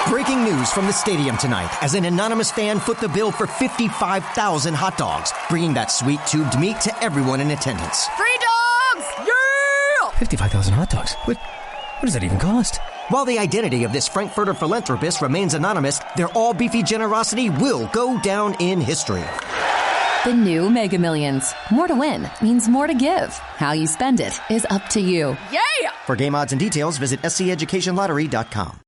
Breaking news from the stadium tonight as an anonymous fan foot the bill for 55,000 hot dogs, bringing that sweet tubed meat to everyone in attendance. Free dogs! Yeah! 55,000 hot dogs? What does that even cost? While the identity of this Frankfurter philanthropist remains anonymous, their all-beefy generosity will go down in history. The new Mega Millions. More to win means more to give. How you spend it is up to you. Yeah! For game odds and details, visit sceducationlottery.com.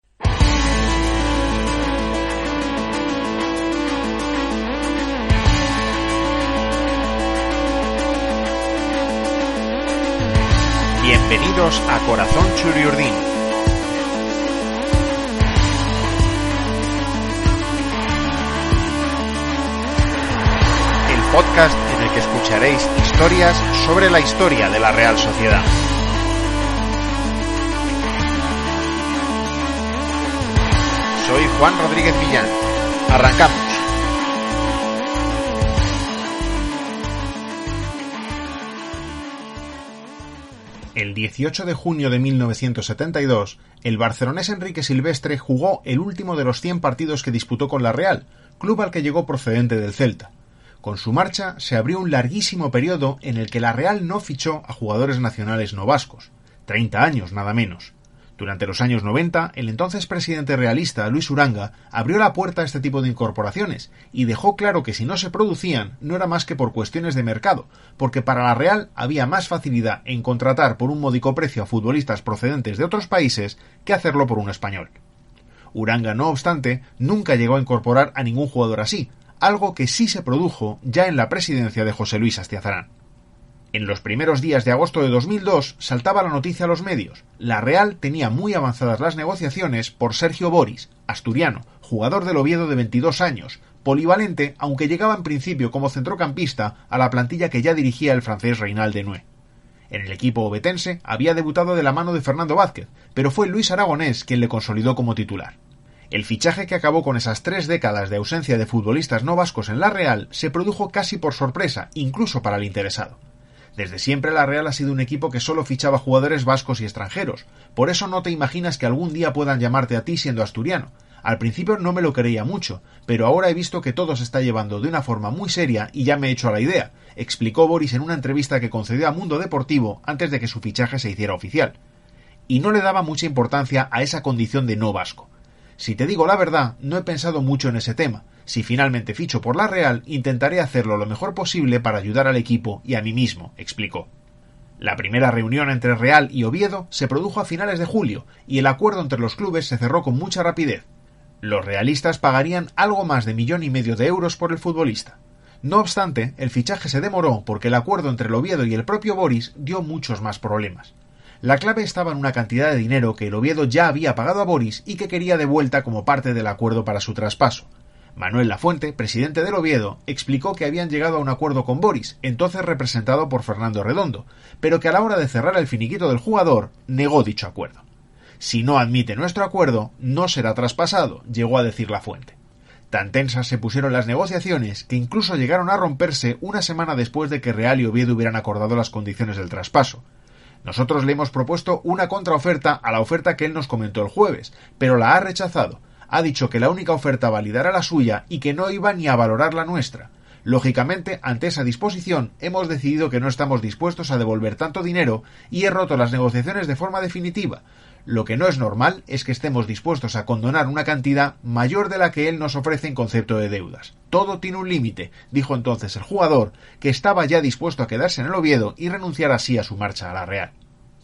Bienvenidos a Corazón Churiurdín. El podcast en el que escucharéis historias sobre la historia de la Real Sociedad. Soy Juan Rodríguez Millán. Arrancamos. El 18 de junio de 1972, el barcelonés Enrique Silvestre jugó el último de los 100 partidos que disputó con la Real, club al que llegó procedente del Celta. Con su marcha se abrió un larguísimo periodo en el que la Real no fichó a jugadores nacionales no vascos, 30 años nada menos. Durante los años 90, el entonces presidente realista Luis Uranga abrió la puerta a este tipo de incorporaciones y dejó claro que si no se producían no era más que por cuestiones de mercado, porque para la Real había más facilidad en contratar por un módico precio a futbolistas procedentes de otros países que hacerlo por un español. Uranga, no obstante, nunca llegó a incorporar a ningún jugador así, algo que sí se produjo ya en la presidencia de José Luis Astiazarán. En los primeros días de agosto de 2002 saltaba la noticia a los medios. La Real tenía muy avanzadas las negociaciones por Sergio Boris, asturiano, jugador del Oviedo de 22 años, polivalente, aunque llegaba en principio como centrocampista a la plantilla que ya dirigía el francés Reynald Denoué. En el equipo ovetense había debutado de la mano de Fernando Vázquez, pero fue Luis Aragonés quien le consolidó como titular. El fichaje que acabó con esas 3 décadas de ausencia de futbolistas no vascos en la Real se produjo casi por sorpresa, incluso para el interesado. Desde siempre la Real ha sido un equipo que solo fichaba jugadores vascos y extranjeros, por eso no te imaginas que algún día puedan llamarte a ti siendo asturiano. Al principio no me lo creía mucho, pero ahora he visto que todo se está llevando de una forma muy seria y ya me he hecho a la idea, explicó Boris en una entrevista que concedió a Mundo Deportivo antes de que su fichaje se hiciera oficial. Y no le daba mucha importancia a esa condición de no vasco. Si te digo la verdad, no he pensado mucho en ese tema. Si finalmente ficho por la Real, intentaré hacerlo lo mejor posible para ayudar al equipo y a mí mismo, explicó. La primera reunión entre Real y Oviedo se produjo a finales de julio y el acuerdo entre los clubes se cerró con mucha rapidez. Los realistas pagarían algo más de 1,5 millones de euros por el futbolista. No obstante, el fichaje se demoró porque el acuerdo entre el Oviedo y el propio Boris dio muchos más problemas. La clave estaba en una cantidad de dinero que el Oviedo ya había pagado a Boris y que quería de vuelta como parte del acuerdo para su traspaso. Manuel Lafuente, presidente del Oviedo, explicó que habían llegado a un acuerdo con Boris, entonces representado por Fernando Redondo, pero que a la hora de cerrar el finiquito del jugador, negó dicho acuerdo. Si no admite nuestro acuerdo, no será traspasado, llegó a decir Lafuente. Tan tensas se pusieron las negociaciones que incluso llegaron a romperse una semana después de que Real y Oviedo hubieran acordado las condiciones del traspaso. Nosotros le hemos propuesto una contraoferta a la oferta que él nos comentó el jueves, pero la ha rechazado. Ha dicho que la única oferta válida era la suya y que no iba ni a valorar la nuestra. Lógicamente, ante esa disposición, hemos decidido que no estamos dispuestos a devolver tanto dinero y he roto las negociaciones de forma definitiva. Lo que no es normal es que estemos dispuestos a condonar una cantidad mayor de la que él nos ofrece en concepto de deudas. Todo tiene un límite, dijo entonces el jugador, que estaba ya dispuesto a quedarse en el Oviedo y renunciar así a su marcha a la Real.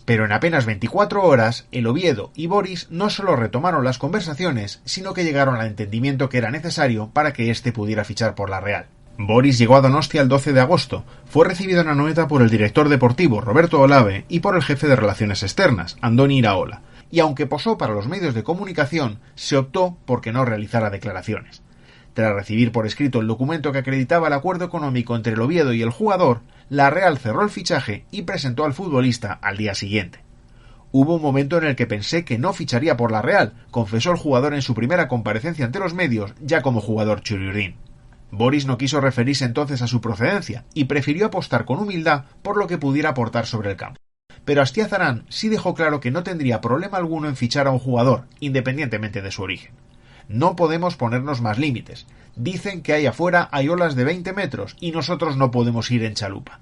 Pero en apenas 24 horas, el Oviedo y Boris no solo retomaron las conversaciones, sino que llegaron al entendimiento que era necesario para que éste pudiera fichar por la Real. Boris llegó a Donostia el 12 de agosto, fue recibido en Anoeta por el director deportivo Roberto Olave y por el jefe de Relaciones Externas, Andoni Iraola, y aunque posó para los medios de comunicación, se optó por que no realizara declaraciones. Tras recibir por escrito el documento que acreditaba el acuerdo económico entre el Oviedo y el jugador, la Real cerró el fichaje y presentó al futbolista al día siguiente. Hubo un momento en el que pensé que no ficharía por la Real, confesó el jugador en su primera comparecencia ante los medios, ya como jugador churiurdín. Boris no quiso referirse entonces a su procedencia y prefirió apostar con humildad por lo que pudiera aportar sobre el campo. Pero Astiazarán sí dejó claro que no tendría problema alguno en fichar a un jugador, independientemente de su origen. No podemos ponernos más límites. Dicen que ahí afuera hay olas de 20 metros y nosotros no podemos ir en chalupa.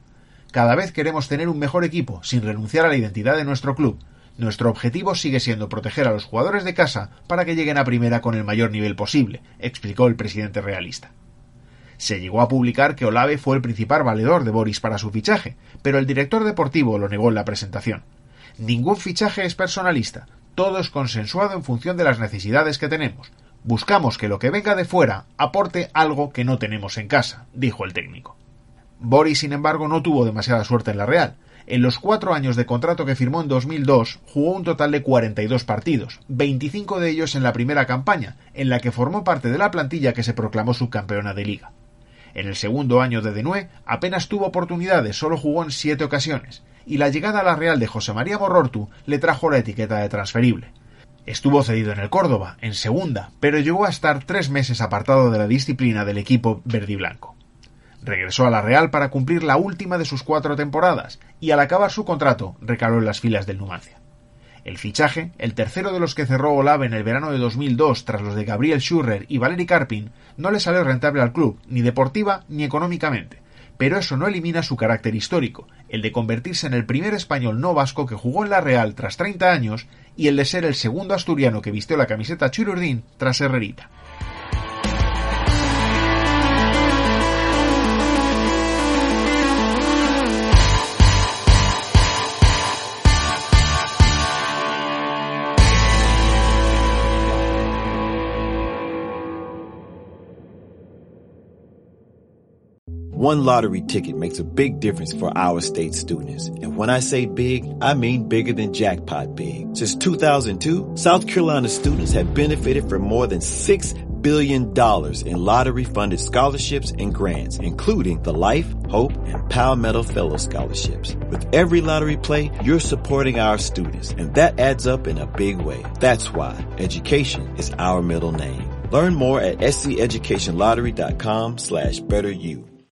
Cada vez queremos tener un mejor equipo, sin renunciar a la identidad de nuestro club. Nuestro objetivo sigue siendo proteger a los jugadores de casa para que lleguen a primera con el mayor nivel posible, explicó el presidente realista. Se llegó a publicar que Olave fue el principal valedor de Boris para su fichaje, pero el director deportivo lo negó en la presentación. Ningún fichaje es personalista, todo es consensuado en función de las necesidades que tenemos. Buscamos que lo que venga de fuera aporte algo que no tenemos en casa, dijo el técnico. Boris, sin embargo, no tuvo demasiada suerte en la Real. En los 4 años de contrato que firmó en 2002, jugó un total de 42 partidos, 25 de ellos en la primera campaña, en la que formó parte de la plantilla que se proclamó subcampeona de Liga. En el segundo año de Denue apenas tuvo oportunidades, solo jugó en 7 ocasiones, y la llegada a la Real de José María Morortu le trajo la etiqueta de transferible. Estuvo cedido en el Córdoba, en segunda, pero llegó a estar 3 meses apartado de la disciplina del equipo verdiblanco. Regresó a la Real para cumplir la última de sus 4 temporadas, y al acabar su contrato recaló en las filas del Numancia. El fichaje, el tercero de los que cerró Olave en el verano de 2002 tras los de Gabriel Schürrer y Valeri Karpin, no le salió rentable al club, ni deportiva ni económicamente, pero eso no elimina su carácter histórico, el de convertirse en el primer español no vasco que jugó en la Real tras 30 años y el de ser el segundo asturiano que vistió la camiseta Chururdín tras Herrerita. One lottery ticket makes a big difference for our state students. And when I say big, I mean bigger than jackpot big. Since 2002, South Carolina students have benefited from more than $6 billion in lottery-funded scholarships and grants, including the Life, Hope, and Palmetto Fellow Scholarships. With every lottery play, you're supporting our students, and that adds up in a big way. That's why education is our middle name. Learn more at sceducationlottery.com/betteryou.